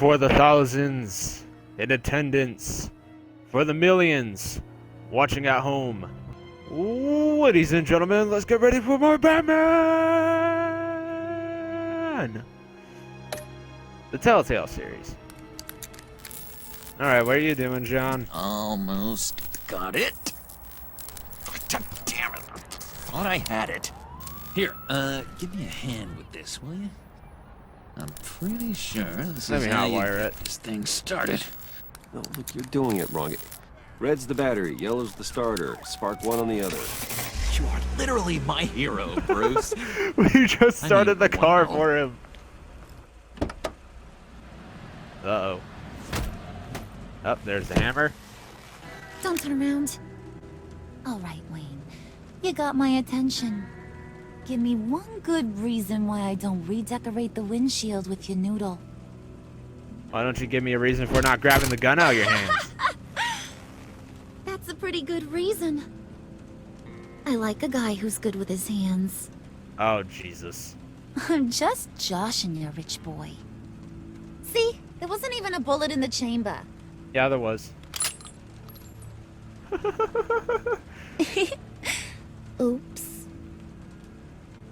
for the thousands in attendance, for the millions watching at home. Ladies and gentlemen, let's get ready for more Batman! The Telltale series. Alright, what are you doing, John? Almost got it. God damn it. I thought I had it. Here, give me a hand with this, will you? I'm pretty sure this Let is me how you hotwire get it. this thing started. No, look, you're doing it wrong. Red's the battery, yellow's the starter. Spark one on the other. You are literally my hero, Bruce. We just started the car wow. for him. Uh-oh. Oh, there's the hammer. Don't turn around. All right, Wayne. You got my attention. Give me one good reason why I don't redecorate the windshield with your noodle. Why don't you give me a reason for not grabbing the gun out of your hands? That's a pretty good reason. I like a guy who's good with his hands. Oh, Jesus. I'm just joshing you, rich boy. See? There wasn't even a bullet in the chamber. Yeah, there was. Oops.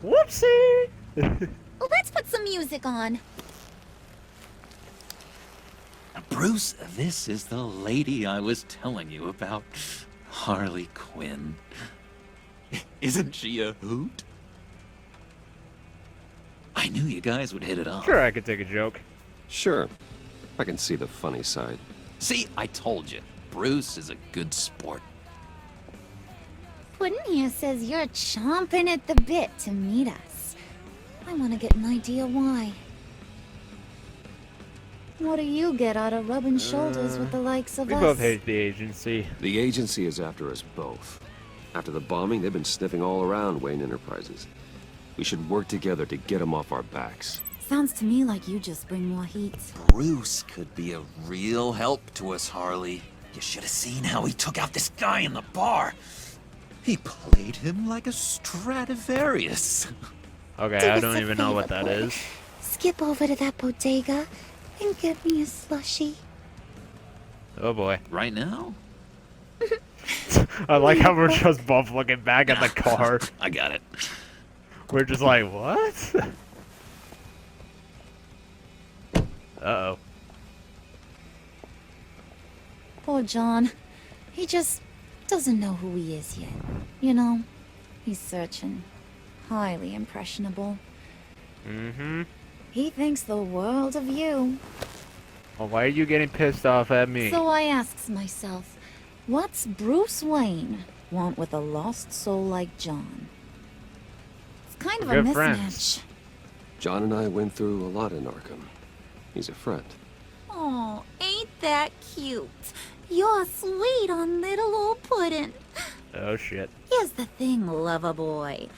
Whoopsie! Well, let's put some music on. Bruce, this is the lady I was telling you about. Harley Quinn. Isn't she a hoot? I knew you guys would hit it off. Sure, I could take a joke. Sure. I can see the funny side. See, I told you. Bruce is a good sport. Puddin' here says you're chomping at the bit to meet us. I want to get an idea why. What do you get out of rubbing shoulders with the likes of We us? both hate the agency. The agency is after us both. After the bombing, they've been sniffing all around Wayne Enterprises. We should work together to get them off our backs. Sounds to me like you just bring more heat. Bruce could be a real help to us, Harley. You should have seen how he took out this guy in the bar. He played him like a Stradivarius. Okay, Do I us don't a even know what favor, that boy. is. Skip over to that bodega and get me a slushie. Oh boy. Right now? I like how we're just both looking back at the car. I got it. We're just like, what? Uh-oh. Poor John. He just doesn't know who he is yet. You know, he's searching. Highly impressionable. Mm-hmm. He thinks the world of you. Well, why are you getting pissed off at me? So I asks myself, what's Bruce Wayne want with a lost soul like John? It's kind of We're a good mismatch. friends. John and I went through a lot in Arkham. He's a friend. Oh, ain't that cute? You're sweet on little old Puddin'. Oh, shit. Here's the thing, lover boy.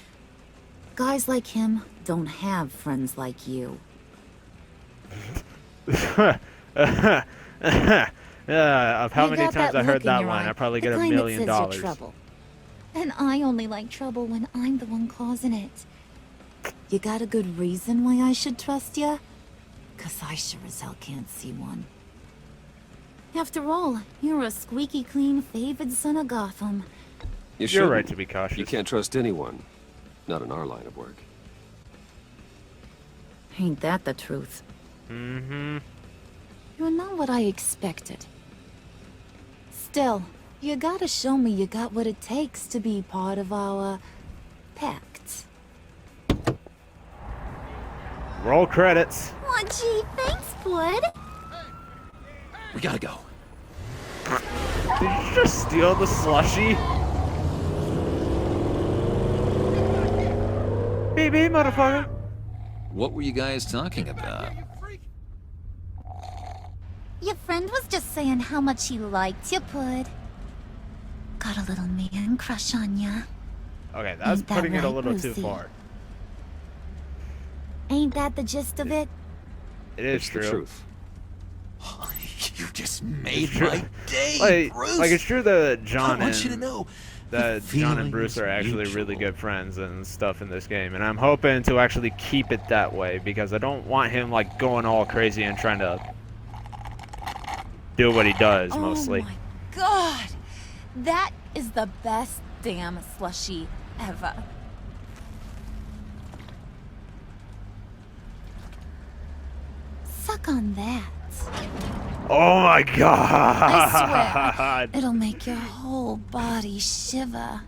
Guys like him don't have friends like you. Of how You many got times I look heard in that your line, eye, I probably the get $1 kind that million. says you're trouble. And I only like trouble when I'm the one causing it. You got a good reason why I should trust you? 'Cause I sure as hell can't see one. After all, you're a squeaky clean favored son of Gotham. You're You're right to be cautious. You can't trust anyone. Not in our line of work. Ain't that the truth? Mm-hmm. You're not what I expected. Still, you gotta show me you got what it takes to be part of our pact. Roll credits. Aw, gee, thanks, bud. We gotta go. Did you just steal the slushie? Beep beep, motherfucker. What were you guys talking about? Your friend was just saying how much he liked you, bud. Got a little man crush on ya. Okay, that's Ain't that putting it a right, little too Brucey? far. Ain't that the gist of it? It is It's true. the truth. You just made It's true. my day, Bruce. Like it's true that John I want you to and know that the John and feeling Bruce is are actually really mutual. good friends and stuff in this game, and I'm hoping to actually keep it that way because I don't want him like going all crazy and trying to do what he does mostly. Oh my god! That is the best damn slushie ever. Suck on that. Oh my I god! swear, it'll make your whole body shiver.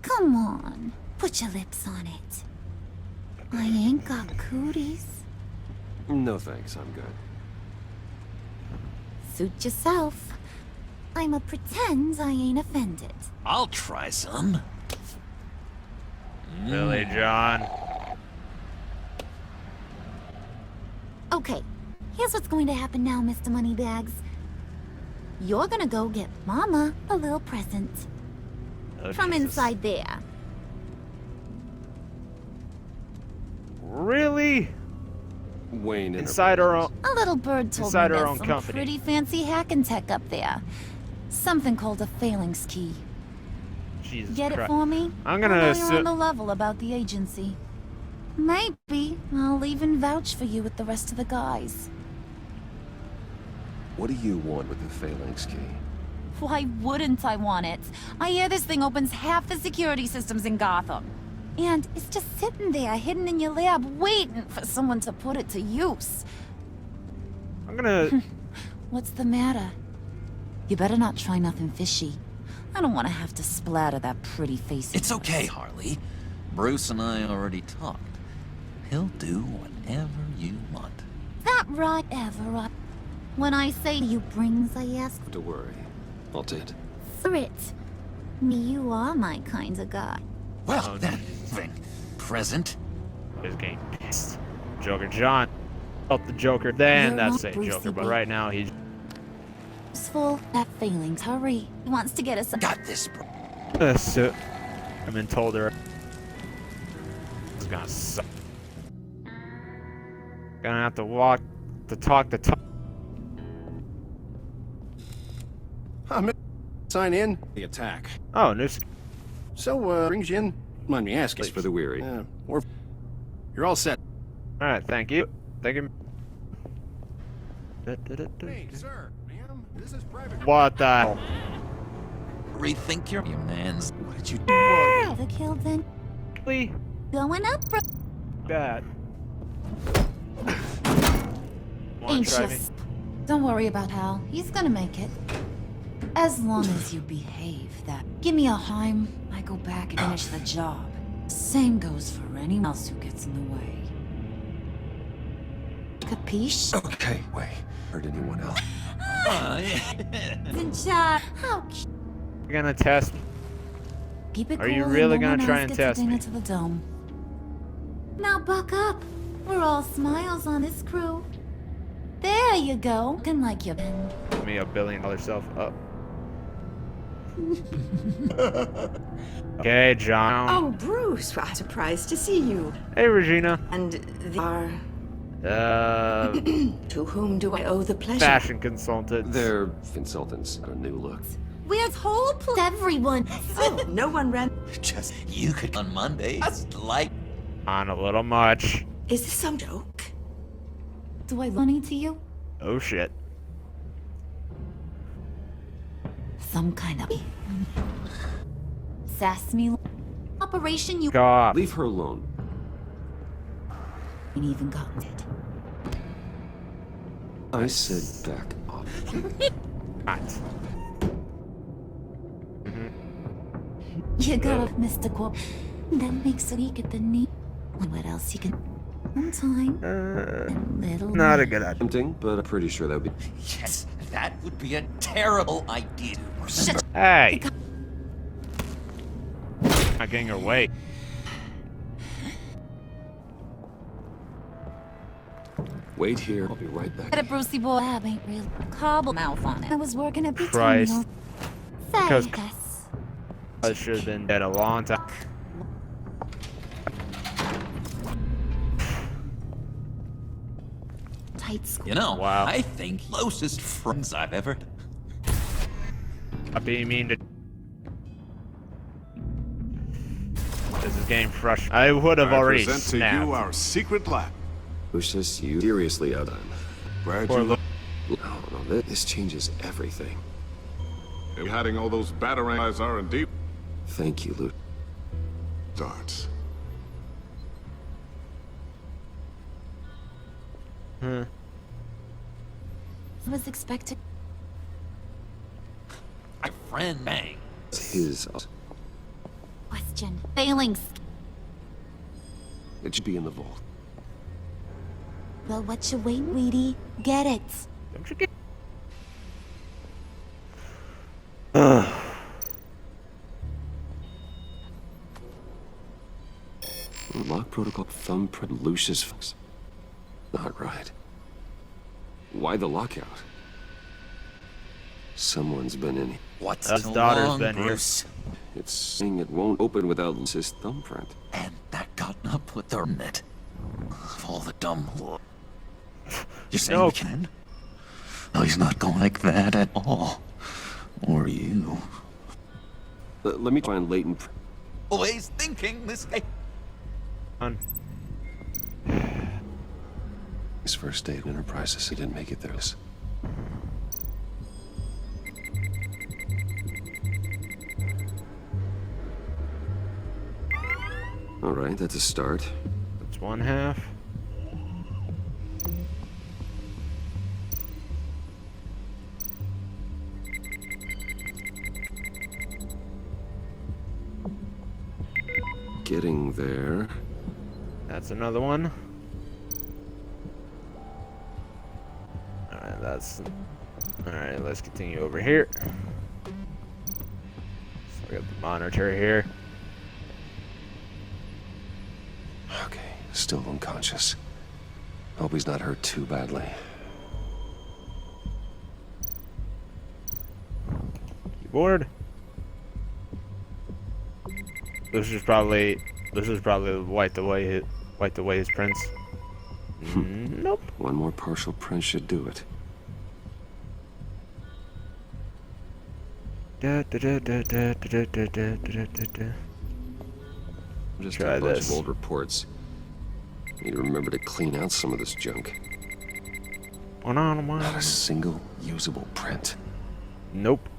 Come on, put your lips on it. I ain't got cooties. No thanks, I'm good. Suit yourself. I'ma pretend I ain't offended. I'll try some. Billy John. Okay, here's what's going to happen now, Mr. Moneybags. You're gonna go get Mama a little present. Oh, From Jesus. inside there. Really? Wayne Inside our own. A little bird told Inside me our there's own some company. pretty fancy hacking tech up there. Something called a phalanx key. Jesus Get it Christ. for me? I'm gonna I know you're assume- on the level about the agency. Maybe I'll even vouch for you with the rest of the guys. What do you want with the phalanx key? Why wouldn't I want it? I hear this thing opens half the security systems in Gotham. And it's just sitting there, hidden in your lab, waiting for someone to put it to use. I'm gonna. What's the matter? You better not try nothing fishy. I don't want to have to splatter that pretty face. of It's yours. okay, Harley. Bruce and I already talked. He'll do whatever you want. That right, Everett. When I say you brings, I ask Don't worry. I'll take it. for it. You are my kind of guy. Well, Oh, that thing. Present. He's getting pissed. Joker John. Felt the Joker then. You're That's not saying Brucey, Joker, but babe. right now he's. Useful. That phalanx. Hurry. He wants to get us. Got this, bro. I've been told her. It's gonna suck. Gonna have to walk to talk to talk. Sign in the attack. Oh, news. So, brings you in? Mind me asking. It's for the weary. Or you're all set. All right, thank you. Thank you. Hey, sir, ma'am, this is private. What the hell? Rethink your man's. What did you do? The kill then. Really Going up, bro. bad. Wanna try me? Anxious. Don't worry about Hal. He's gonna make it. As long as you behave that. Give me a Heim, I go back and finish the job. Same goes for anyone else who gets in the way. Capiche? Okay, wait. Hurt anyone else? Zincha! How cute. You're gonna test me. Keep it Are cool you and really no gonna one try else and gets a test dinger me? to the dome. Now buck up. We're all smiles on this crew. There you go. Looking like you've been. Give me $1 billion self up. Okay, John. Oh, Bruce, I'm surprised to see you. Hey, Regina. And are to whom do I owe the pleasure? Fashion consultant. They're consultants. A new look. Where's whole everyone? Oh, no one ran. Just you could on Monday. Just like On a little much. Is this some joke? Do I money to you? Oh shit. Some kind of sass me operation you God. Leave her alone. ain't even gotten it. I said back off. Hot. You got a mystical that makes it weak at the knee. What else you can? One time, and little. Not a good idea. Tempting, but I'm pretty sure that would be. yes, that would be a terrible idea. Shut. Hey. Not getting her way. Wait here. I'll be right Get back. a Brucey boy. Lab ain't real. Cobble mouth on it. I was working at Christ. Because- Yes. I should have been dead a long time. Tight squeeze. You know, Wow. I think closest friends I've ever. I'm being mean to. This is getting frustrating. I would have I already present to snapped. you our secret lab. Lucius, you seriously out on. Glad Poor you Lu- Oh, no, this changes everything. Hiding all those batarangs are indeed Thank you, Luke. darts. I was expecting. My friend Bang. It's his. Question. Failings. It should be in the vault. Well, what you wait, Weedy? Get it. Don't you get? Lock protocol thumbprint Lucius. Not right. Why the lockout? Someone's been in here. What's His so daughter's long, been here. Bruce? It's saying it won't open without Lucius' thumbprint. And that got up with their net. Of all the dumb. You're saying No. we can? No, he's not going like that at all. Or you. Let me try and latent. Always thinking this guy. On. His first day at Enterprises, he didn't make it there. All right, that's a start. That's one half. Getting there. That's another one. Alright, that's... Alright, let's continue over here. So I got the monitor here. Okay, still unconscious. Hope he's not hurt too badly. Keyboard. This is probably wipe away his prints. Nope. One more partial print should do it. Just Try a bunch this. of old reports. Need to remember to clean out some of this junk. Not a single usable print. Nope.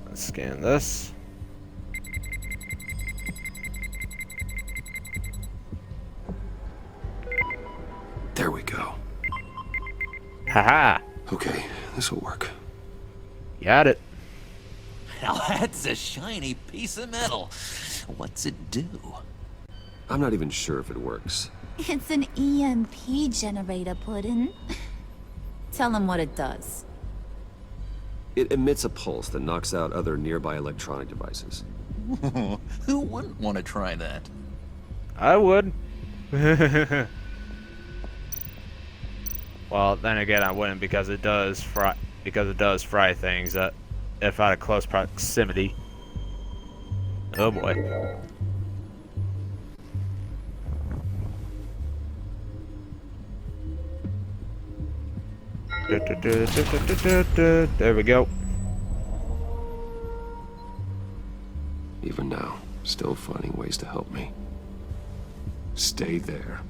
Let's scan this. There we go. Haha. Okay, this will work. Got it. Now that's a shiny piece of metal. What's it do? I'm not even sure if it works. It's an EMP generator, Puddin'. Tell him what it does. It emits a pulse that knocks out other nearby electronic devices. Who wouldn't want to try that? I would. Well, then again, I wouldn't because it does fry things if out of close proximity. Oh boy. There we go. Even now, still finding ways to help me. Stay there.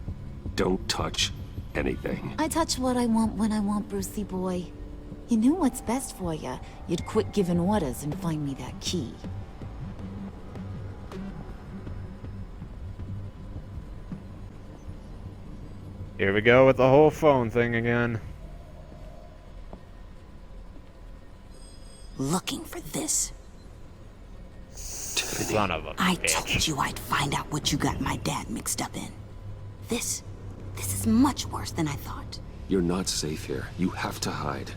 Don't touch anything. I touch what I want when I want, Brucey boy. You knew what's best for you. You'd quit giving orders and find me that key. Here we go with the whole phone thing again. Looking for this. Son of a I bitch. told you I'd find out what you got my dad mixed up in. This is much worse than I thought. You're not safe here. You have to hide.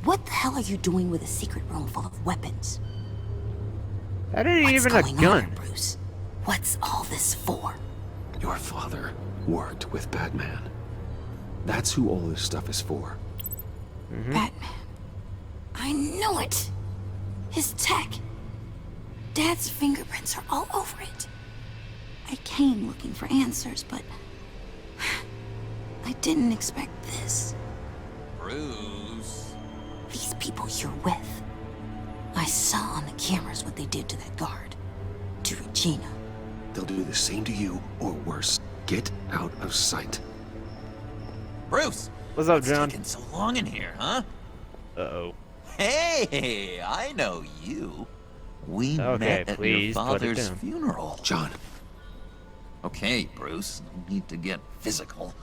What the hell are you doing with a secret room full of weapons? That ain't What's even a going gun. on, Bruce? What's all this for? Your father worked with Batman. That's who all this stuff is for. Batman. I knew it. His tech. Dad's fingerprints are all over it. I came looking for answers, but I didn't expect this. Bruce. These people you're with. I saw on the cameras what they did to that guard. To Regina. They'll do the same to you, or worse. Get out of sight. Bruce! What's up, What's John? taking so long in here, huh? Uh-oh. Hey, I know you. We Okay, met at your please put it father's down. funeral. John, Okay, Bruce, no need to get physical.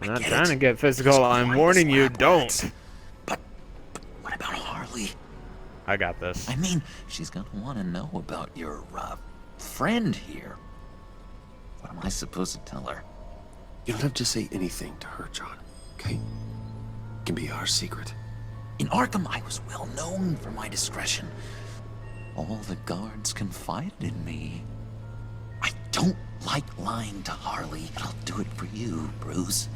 I'm I not get trying it. to get physical. I'm Quiet warning you, slap don't. words. But what about Harley? I got this. I mean, she's gonna want to know about your, friend here. What am I supposed to tell her? you don't have to say anything to her, John, okay? It can be our secret. In Arkham, I was well known for my discretion. All the guards confided in me. I don't like lying to Harley, but I'll do it for you, Bruce.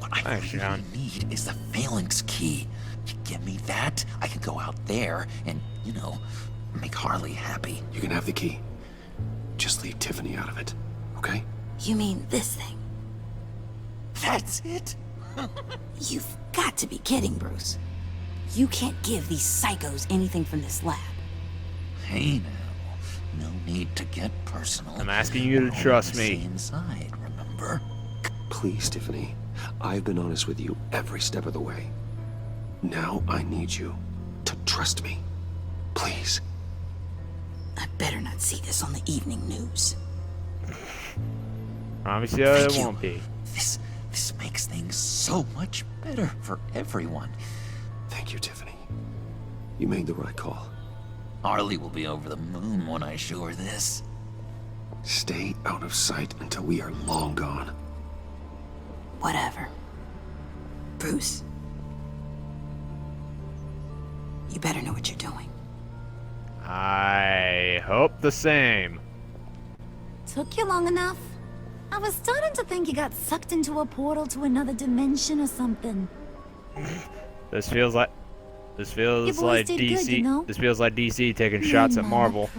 What I Thanks, really John. need is the phalanx key. You give me that, I can go out there and, you know, make Harley happy. You can have the key. Just leave Tiffany out of it, okay? You mean this thing? That's it? You've got to be kidding, Bruce. You can't give these psychos anything from this lab. Hey now, no need to get personal. I'm asking you to We're all trust on the me. same side, remember? Please, Tiffany. I've been honest with you every step of the way. Now I need you to trust me. Please. I better not see this on the evening news. Promise you Thank it you. won't be. This makes things so much better for everyone. Thank you, Tiffany. You made the right call. Harley will be over the moon when I show her this. Stay out of sight until we are long gone. Whatever. Bruce. You better know what you're doing. I hope the same. Took you long enough? I was starting to think you got sucked into a portal to another dimension or something. This feels like boys like did good, DC. you know? This feels like DC taking shots at Mama Marvel.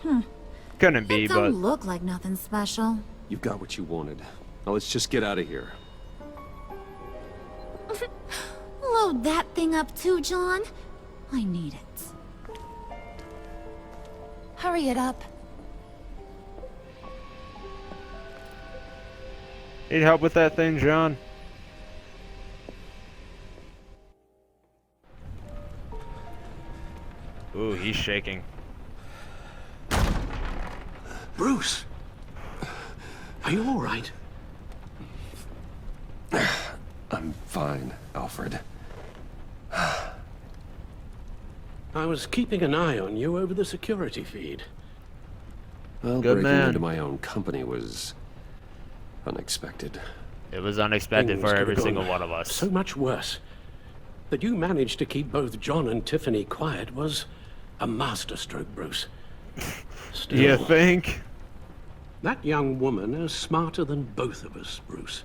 proud. Couldn't be, It don't but look like nothing special. You've got what you wanted. Now let's just get out of here. Load that thing up too, John. I need it. Hurry it up. need help with that thing, John? Ooh, he's shaking. Bruce! Are you all right? I'm fine, Alfred. I was keeping an eye on you over the security feed. Well, Good breaking man. into my own company was unexpected. It was unexpected Things for could every have single gone one of us. So much worse. That you managed to keep both John and Tiffany quiet was a masterstroke, Bruce. Still, You think? that young woman is smarter than both of us, Bruce.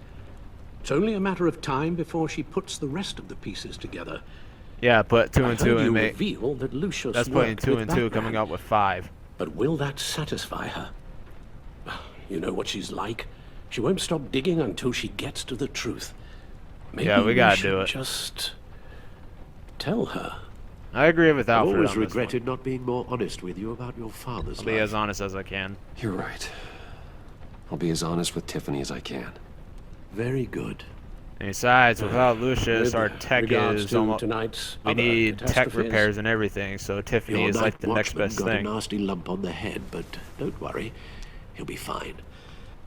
It's only a matter of time before she puts the rest of the pieces together. Yeah, put two I and heard two you and make. reveal that Lucius That's putting worked two with and two, Batman. coming up with 5. But will that satisfy her? You know what she's like. She won't stop digging until she gets to the truth. Maybe Yeah, we gotta should do it. Just tell her. I agree with I've Alfred always on this one. regretted not being more honest with you about your father's I'll be life. as honest as I can. You're right. I'll be as honest with Tiffany as I can. Very good. And besides, without Lucius, With our tech regards is to almost. tonight's We other need tech catastrophes, repairs and everything, so Tiffany Your is like night the next watchman best got thing. a nasty lump on the head, but don't worry. He'll be fine.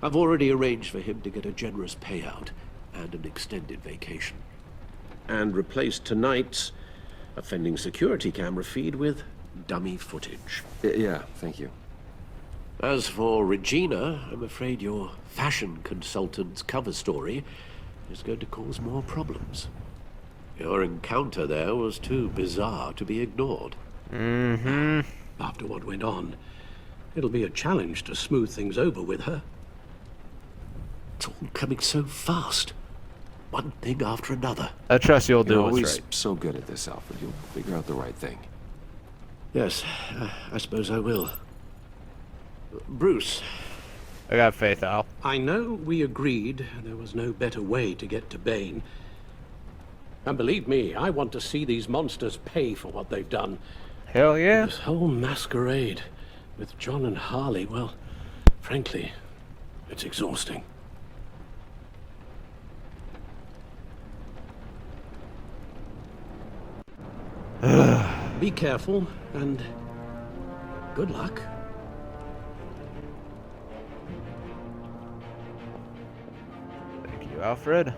I've already arranged for him to get a generous payout and an extended vacation. And replaced tonight's offending security camera feed with dummy footage. Yeah, thank you. As for Regina, I'm afraid your fashion consultant's cover story is going to cause more problems. Your encounter there was too bizarre to be ignored. Mm-hmm. After what went on, it'll be a challenge to smooth things over with her. It's all coming so fast. One thing after another. I trust you'll You're do what's always right. so good at this, Alfred. You'll figure out the right thing. Yes, I suppose I will. Bruce, I got faith, Al. I know we agreed there was no better way to get to Bane. And believe me, I want to see these monsters pay for what they've done. Hell yeah. This whole masquerade with John and Harley, well, frankly, it's exhausting. Be careful, and good luck. Thank you, Alfred.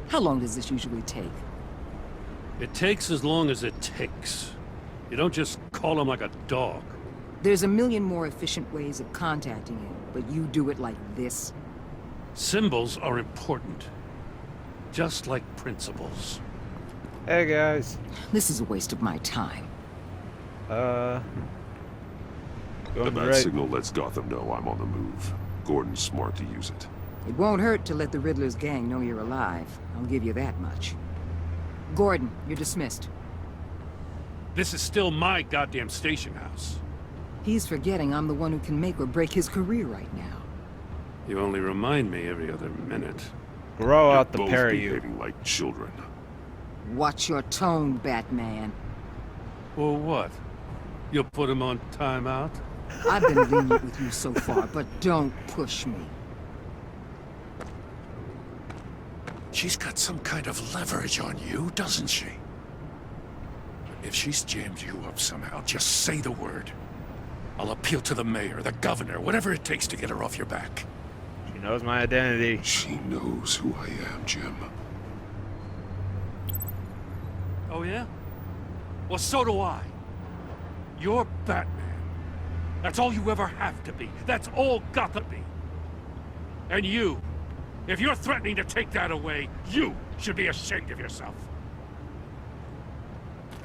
How long does this usually take? It takes as long as it takes. You don't just call him like a dog. There's a million more efficient ways of contacting him, but you do it like this? Symbols are important. Just like principles. Hey, guys. This is a waste of my time. Going The bat right. signal lets Gotham know I'm on the move. Gordon's smart to use it. It won't hurt to let the Riddler's gang know you're alive. I'll give you that much. Gordon, you're dismissed. This is still my goddamn station house. He's forgetting I'm the one who can make or break his career right now. You only remind me every other minute. Grow You're out the both pair of you. behaving like children. Watch your tone, Batman. Well, what? You'll put him on timeout? I've been lenient with you so far, but don't push me. She's got some kind of leverage on you, doesn't she? If she's jammed you up somehow, just say the word. I'll appeal to the mayor, the governor, whatever it takes to get her off your back. She knows my identity. She knows who I am, Jim. Oh, yeah? Well, so do I. You're Batman. That's all you ever have to be. That's all Gotham be. And you, if you're threatening to take that away, you should be ashamed of yourself.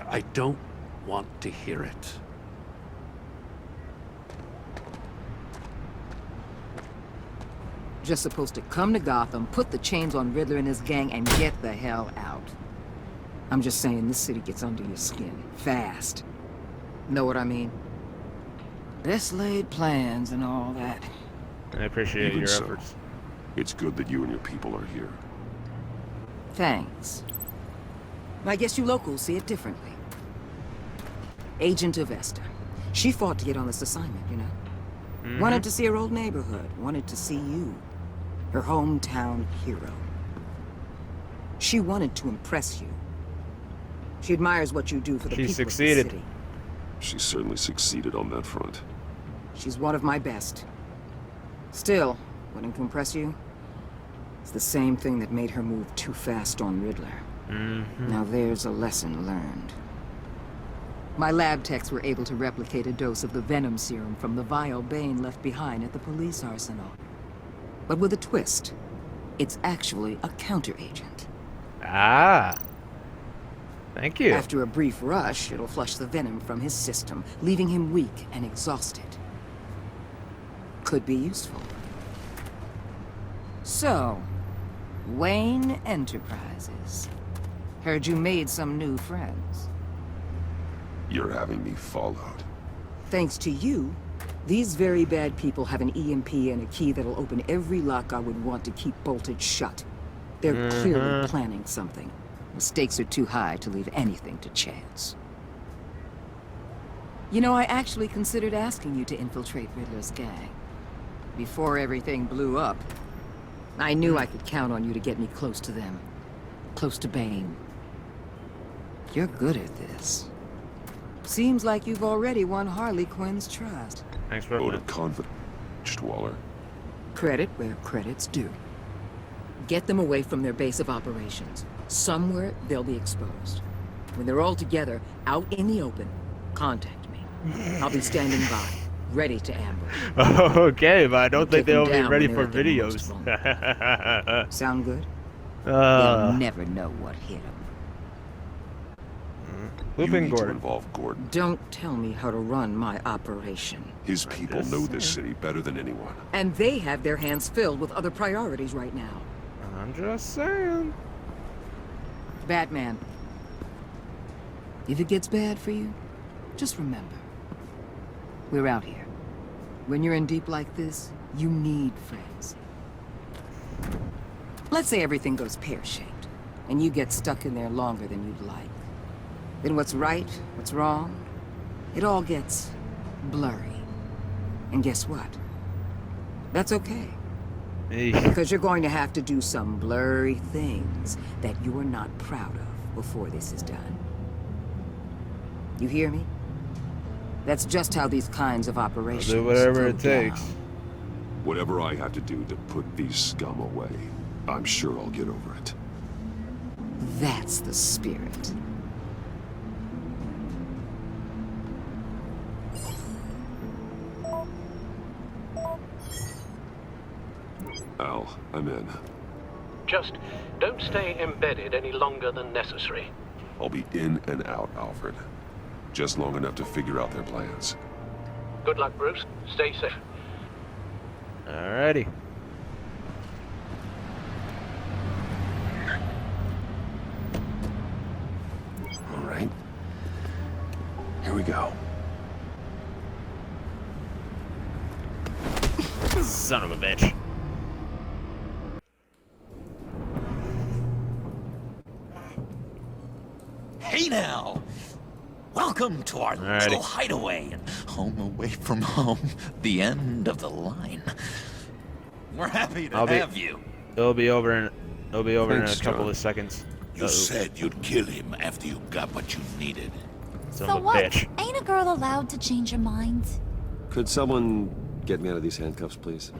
I don't want to hear it. Just supposed to come to Gotham, put the chains on Riddler and his gang, and get the hell out. I'm just saying, this city gets under your skin. Fast. Know what I mean? Best laid plans and all that. I appreciate Even your so, efforts. It's good that you and your people are here. Thanks. I guess you locals see it differently. Agent Avesta. She fought to get on this assignment, you know? Wanted to see her old neighborhood. Wanted to see you. Her hometown hero. She wanted to impress you. She admires what you do for the She people succeeded. of the city. She certainly succeeded on that front. She's one of my best. Still, wanting to impress you, it's the same thing that made her move too fast on Riddler. Now there's a lesson learned. My lab techs were able to replicate a dose of the venom serum from the vial Bane left behind at the police arsenal. But with a twist. It's actually a counteragent. Ah. Thank you. After a brief rush, it'll flush the venom from his system, leaving him weak and exhausted. Could be useful. So, Wayne Enterprises. Heard you made some new friends. You're having me followed. Thanks to you, these very bad people have an EMP and a key that'll open every lock I would want to keep bolted shut. They're clearly planning something. The stakes are too high to leave anything to chance. You know, I actually considered asking you to infiltrate Riddler's gang. Before everything blew up, I knew I could count on you to get me close to them. Close to Bane. You're good at this. Seems like you've already won Harley Quinn's trust. Thanks for Vote of confidence, Waller. Credit where credit's due. Get them away from their base of operations. Somewhere they'll be exposed. When they're all together, out in the open, contact me. I'll be standing by, ready to ambush. Okay, but I don't think Take them they'll be down ready when for they're at their most videos. vulnerable. Sound good? They'll never know what hit them. You Looping need to Gordon. involve Gordon. Don't tell me how to run my operation. His people just know this city better than anyone. And they have their hands filled with other priorities right now. I'm just saying. Batman. If it gets bad for you, just remember. We're out here. When you're in deep like this, you need friends. Let's say everything goes pear-shaped. and you get stuck in there longer than you'd like. Then what's right, what's wrong, it all gets blurry. And guess what? That's okay. Because you're going to have to do some blurry things that you're not proud of before this is done. You hear me? That's just how these kinds of operations I'll do whatever go it takes. down. Whatever I have to do to put these scum away, I'm sure I'll get over it. That's the spirit. Al, I'm in. Just don't stay embedded any longer than necessary. I'll be in and out, Alfred. Just long enough to figure out their plans. Good luck, Bruce. Stay safe. Alrighty. All right. Here we go. Son of a bitch. Hey now! Welcome to our Alrighty. little hideaway and home away from home. The end of the line. We're happy to have you. It'll be over in Thanks, a couple John. of seconds. You said you'd kill him after you got what you needed. Son So of a what? bitch. Ain't a girl allowed to change her mind? Could someone get me out of these handcuffs, please?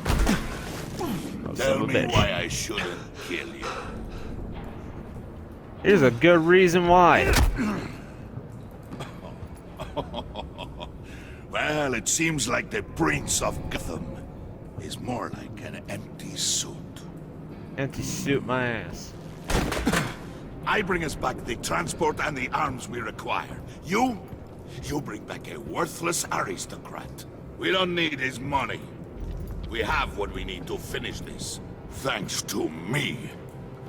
Oh, son Tell of a me bitch. why I shouldn't kill you. Here's a good reason why. Well, it seems like the Prince of Gotham is more like an empty suit. Empty suit my ass. I bring us back the transport and the arms we require. You bring back a worthless aristocrat. We don't need his money. We have what we need to finish this. Thanks to me.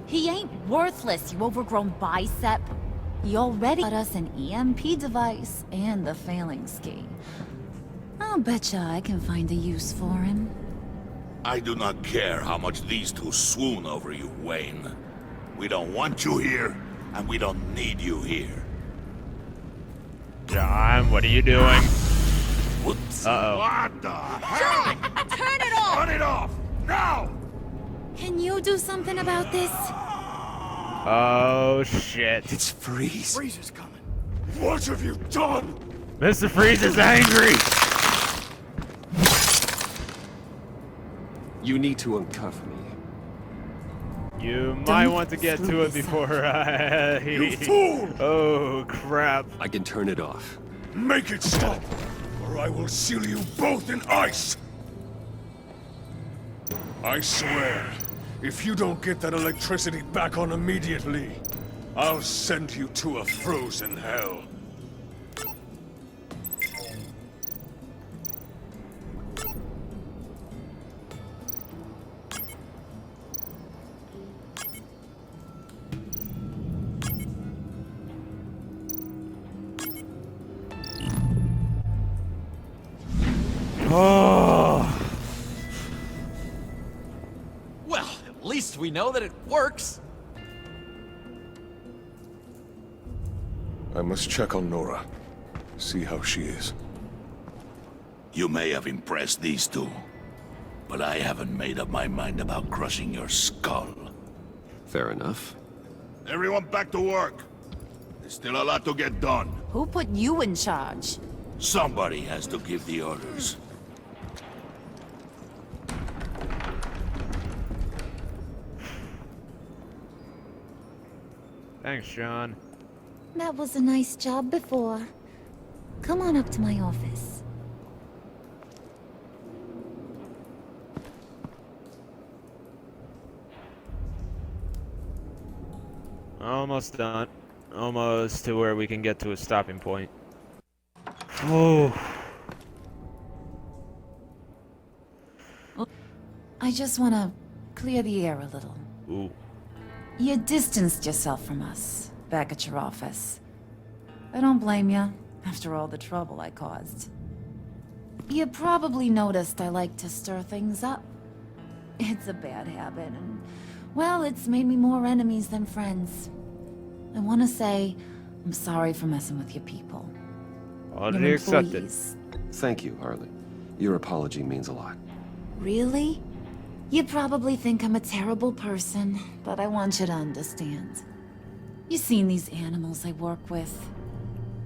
He ain't worthless, you overgrown bicep. He already got us an EMP device and the failing ski. I'll betcha I can find a use for him. I do not care how much these two swoon over you, Wayne. We don't want you here, and we don't need you here. John, what are you doing? Whoops. Uh-oh. What the hell? Turn it off! Turn it off! Now! Can you do something about this? Oh, shit. It's Freeze. Freeze is coming. What have you done? Mr. Freeze is angry! You need to uncuff me. You might Don't want to get to it before You fool! Oh, crap. I can turn it off. Make it stop, or I will seal you both in ice! I swear, if you don't get that electricity back on immediately, I'll send you to a frozen hell. Oh. Well, at least we know that it works. I must check on Nora. See how she is. You may have impressed these two, but I haven't made up my mind about crushing your skull. Fair enough. Everyone back to work. There's still a lot to get done. Who put you in charge? Somebody has to give the orders. Thanks, John. That was a nice job before. Come on up to my office. Almost done. Almost to where we can get to a stopping point. Oh. I just want to clear the air a little. Ooh. You distanced yourself from us, back at your office. I don't blame you, after all the trouble I caused. You probably noticed I like to stir things up. It's a bad habit, and Well, it's made me more enemies than friends. I want to say I'm sorry for messing with your people. Already Your accepted. employees. Thank you, Harley. Your apology means a lot. Really? You probably think I'm a terrible person, but I want you to understand. You've seen these animals I work with.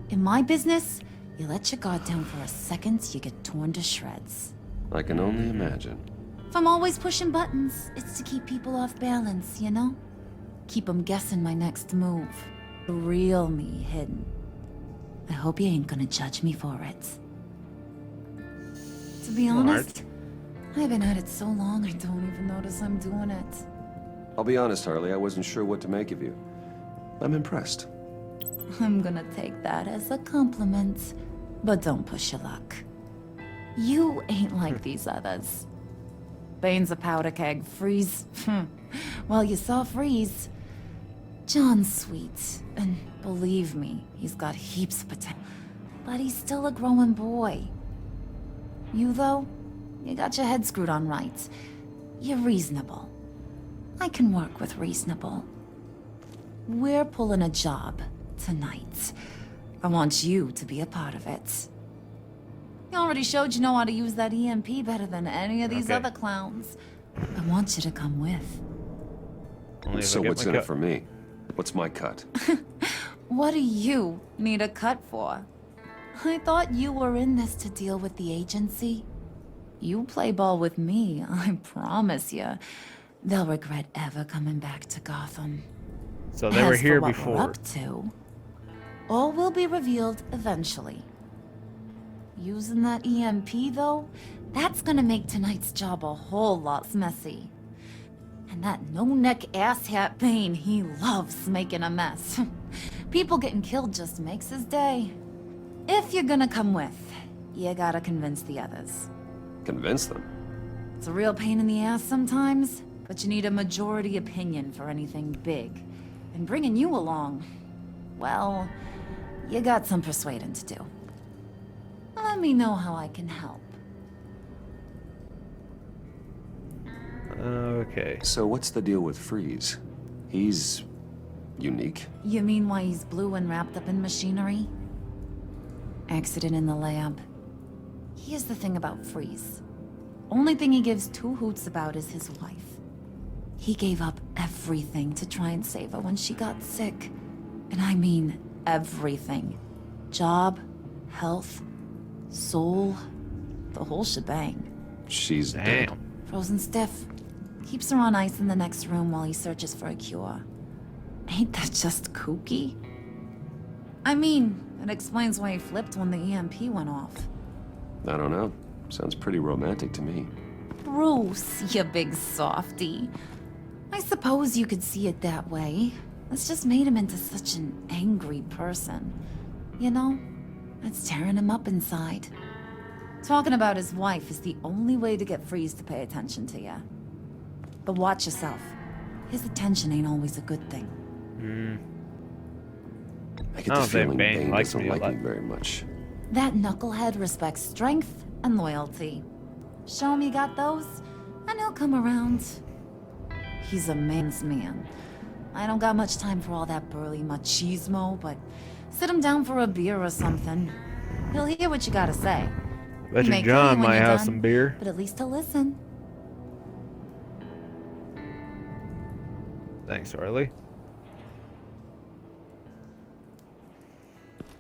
In my business, you let your guard down for a second, you get torn to shreds. I can only imagine. If I'm always pushing buttons, it's to keep people off balance, you know? Keep them guessing my next move. The real me hidden. I hope you ain't gonna judge me for it. To be honest, I've been at it so long I don't even notice I'm doing it. I'll be honest, Harley, I wasn't sure what to make of you. I'm impressed. I'm gonna take that as a compliment, but don't push your luck. You ain't like these others. Bane's a powder keg, Freeze. Well, you saw Freeze. John's sweet, and believe me, he's got heaps of potential. But he's still a growing boy. You, though, you got your head screwed on right. You're reasonable. I can work with reasonable. We're pulling a job tonight. I want you to be a part of it. You already showed you know how to use that EMP better than any of these other clowns. I want you to come with. So what's in it for me? What's my cut? What do you need a cut for? I thought you were in this to deal with the agency. You play ball with me, I promise you. They'll regret ever coming back to Gotham. So they were here As for what before. We're up to, all will be revealed eventually. Using that EMP, though, that's gonna make tonight's job a whole lot messy. And that no-neck asshat Bane, he loves making a mess. People getting killed just makes his day. If you're gonna come with, you gotta convince the others. Convince them? It's a real pain in the ass sometimes, but you need a majority opinion for anything big. And bringing you along, well, you got some persuading to do. Let me know how I can help. Okay. So what's the deal with Freeze? He's unique? You mean why he's blue and wrapped up in machinery? Accident in the lab. Here's the thing about Freeze. Only thing he gives two hoots about is his wife. He gave up everything to try and save her when she got sick. And I mean everything. Job, health, soul, the whole shebang. She's dead. Frozen stiff. Keeps her on ice in the next room while he searches for a cure. Ain't that just kooky? I mean, it explains why he flipped when the EMP went off. I don't know. Sounds pretty romantic to me. Bruce, you big softy. I suppose you could see it that way. It's just made him into such an angry person. You know, it's tearing him up inside. Talking about his wife is the only way to get Freeze to pay attention to you. But watch yourself. His attention ain't always a good thing. I get the feeling Bane doesn't like me very much. That knucklehead respects strength and loyalty. Show him you got those, and he'll come around. He's a man's man. I don't got much time for all that burly machismo, but sit him down for a beer or something. He'll hear what you gotta say. Bet He you may kill John when might you're have done, some beer. But at least he'll listen. Thanks, Harley.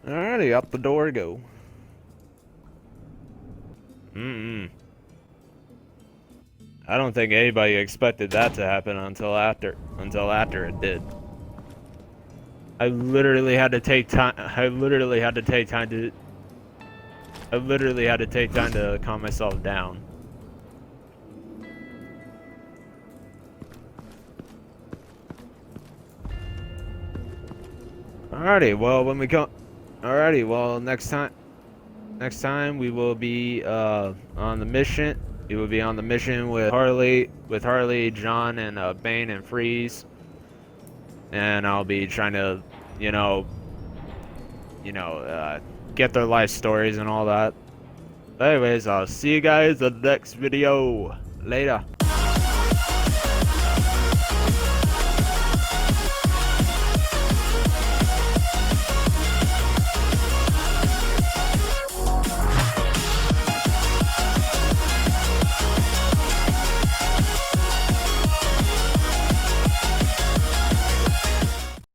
Alrighty, up the door go. I don't think anybody expected that to happen until after it did. I literally had to take time to calm myself down. Alrighty, well next time we will be on the mission. We will be on the mission with Harley, John, and Bane and Freeze. And I'll be trying to, get their life stories and all that. But anyways, I'll see you guys in the next video. Later.